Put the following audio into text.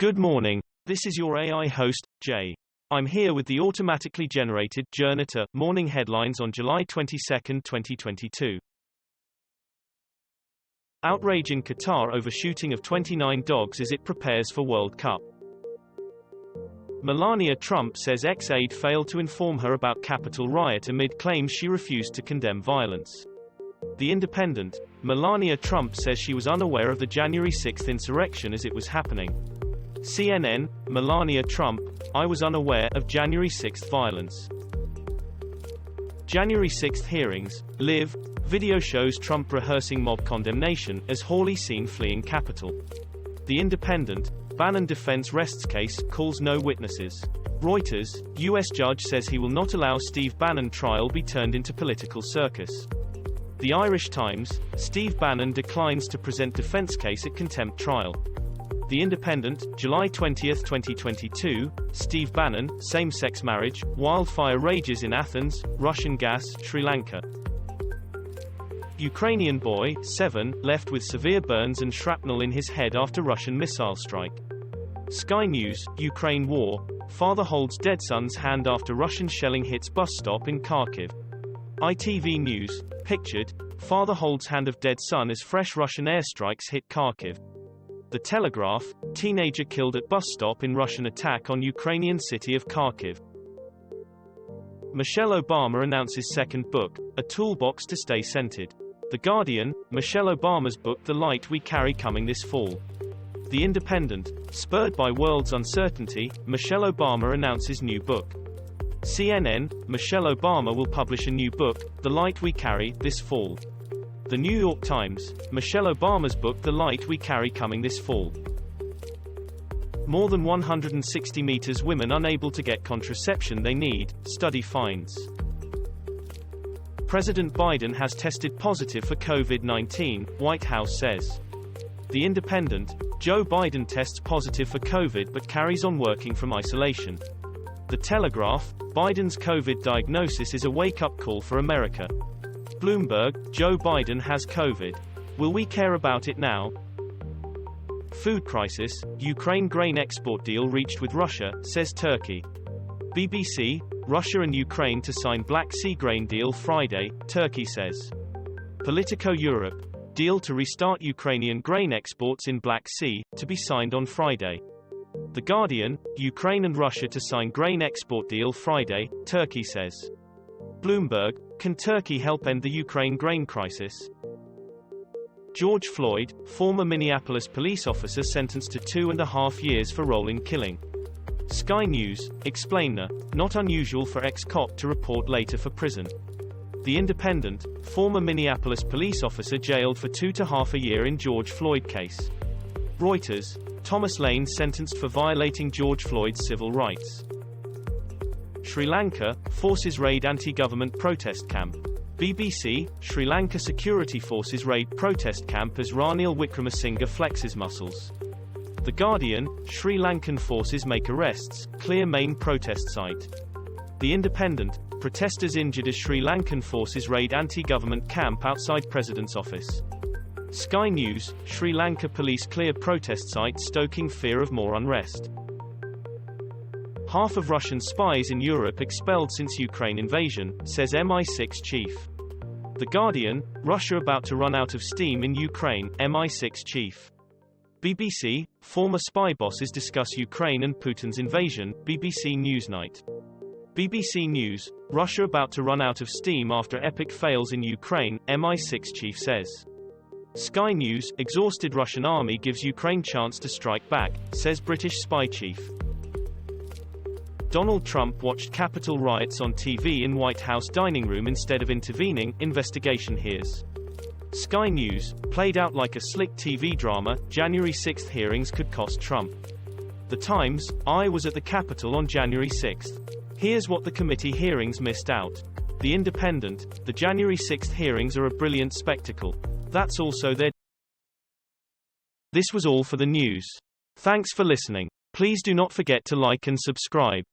Good morning. This is your AI host, Jay. I'm here with the automatically generated Journato morning headlines on July 22, 2022. Outrage in Qatar over shooting of 29 dogs as it prepares for World Cup. Melania Trump says ex-aide failed to inform her about Capitol riot amid claims she refused to condemn violence. The Independent. Melania Trump says she was unaware of the January 6 insurrection as it was happening. CNN. Melania Trump, I was unaware of January 6 violence. January 6 hearings. Live. Video shows Trump rehearsing mob condemnation as Hawley seen fleeing Capitol. The Independent. Bannon defense rests case calls no witnesses. Reuters. U.S. judge says he will not allow Steve Bannon trial be turned into political circus. The Irish Times. Steve Bannon declines to present defense case at contempt trial. The Independent. July 20, 2022. Steve Bannon, same-sex marriage, wildfire rages in Athens, Russian gas, Sri Lanka. Ukrainian boy, 7, left with severe burns and shrapnel in his head after Russian missile strike. Sky News. Ukraine war. Father holds dead son's hand after Russian shelling hits bus stop in Kharkiv. ITV News. Pictured. Father holds hand of dead son as fresh Russian airstrikes hit Kharkiv. The Telegraph. Teenager killed at bus stop in Russian attack on Ukrainian city of Kharkiv. Michelle Obama announces second book, A Toolbox to Stay Scented. The Guardian. Michelle Obama's book The Light We Carry coming this fall. The Independent. Spurred by world's uncertainty, Michelle Obama announces new book. CNN. Michelle Obama will publish a new book, The Light We Carry, this fall. The New York Times. Michelle Obama's book The Light We Carry coming this fall. More than 160 meters women unable to get contraception they need, study finds. President Biden has tested positive for COVID-19, White House says. The Independent. Joe Biden tests positive for COVID but carries on working from isolation. The Telegraph. Biden's COVID diagnosis is a wake-up call for America. Bloomberg. Joe Biden has COVID. Will we care about it now? Food crisis. Ukraine grain export deal reached with Russia, says Turkey. BBC. Russia and Ukraine to sign Black Sea grain deal Friday, Turkey says. Politico Europe. Deal to restart Ukrainian grain exports in Black Sea, to be signed on Friday. The Guardian. Ukraine and Russia to sign grain export deal Friday, Turkey says. Bloomberg. Can Turkey help end the Ukraine grain crisis? George Floyd, former Minneapolis police officer sentenced to 2.5 years for rolling killing. Sky News. Explainer. Not unusual for ex-cop to report later for prison. The Independent. Former Minneapolis police officer jailed for 2.5 years in George Floyd case. Reuters. Thomas Lane sentenced for violating George Floyd's civil rights. Sri Lanka. Forces raid anti-government protest camp. BBC. Sri Lanka security forces raid protest camp as Ranil Wickremesinghe flexes muscles. The Guardian. Sri Lankan forces make arrests, clear main protest site. The Independent. Protesters injured as Sri Lankan forces raid anti-government camp outside President's office. Sky News. Sri Lanka police clear protest site stoking fear of more unrest. Half of Russian spies in Europe expelled since Ukraine invasion, says MI6 chief. The Guardian. Russia about to run out of steam in Ukraine, MI6 chief. BBC. Former spy bosses discuss Ukraine and Putin's invasion, BBC Newsnight. BBC News. Russia about to run out of steam after epic fails in Ukraine, MI6 chief says. Sky News. Exhausted Russian army gives Ukraine chance to strike back, says British spy chief. Donald Trump watched Capitol riots on TV in White House dining room instead of intervening, investigation hears. Sky News. Played out like a slick TV drama, January 6 hearings could cost Trump. The Times. I was at the Capitol on January 6. Here's what the committee hearings missed out. The Independent. The January 6 hearings are a brilliant spectacle. That's also their. This was all for the news. Thanks for listening. Please do not forget to like and subscribe.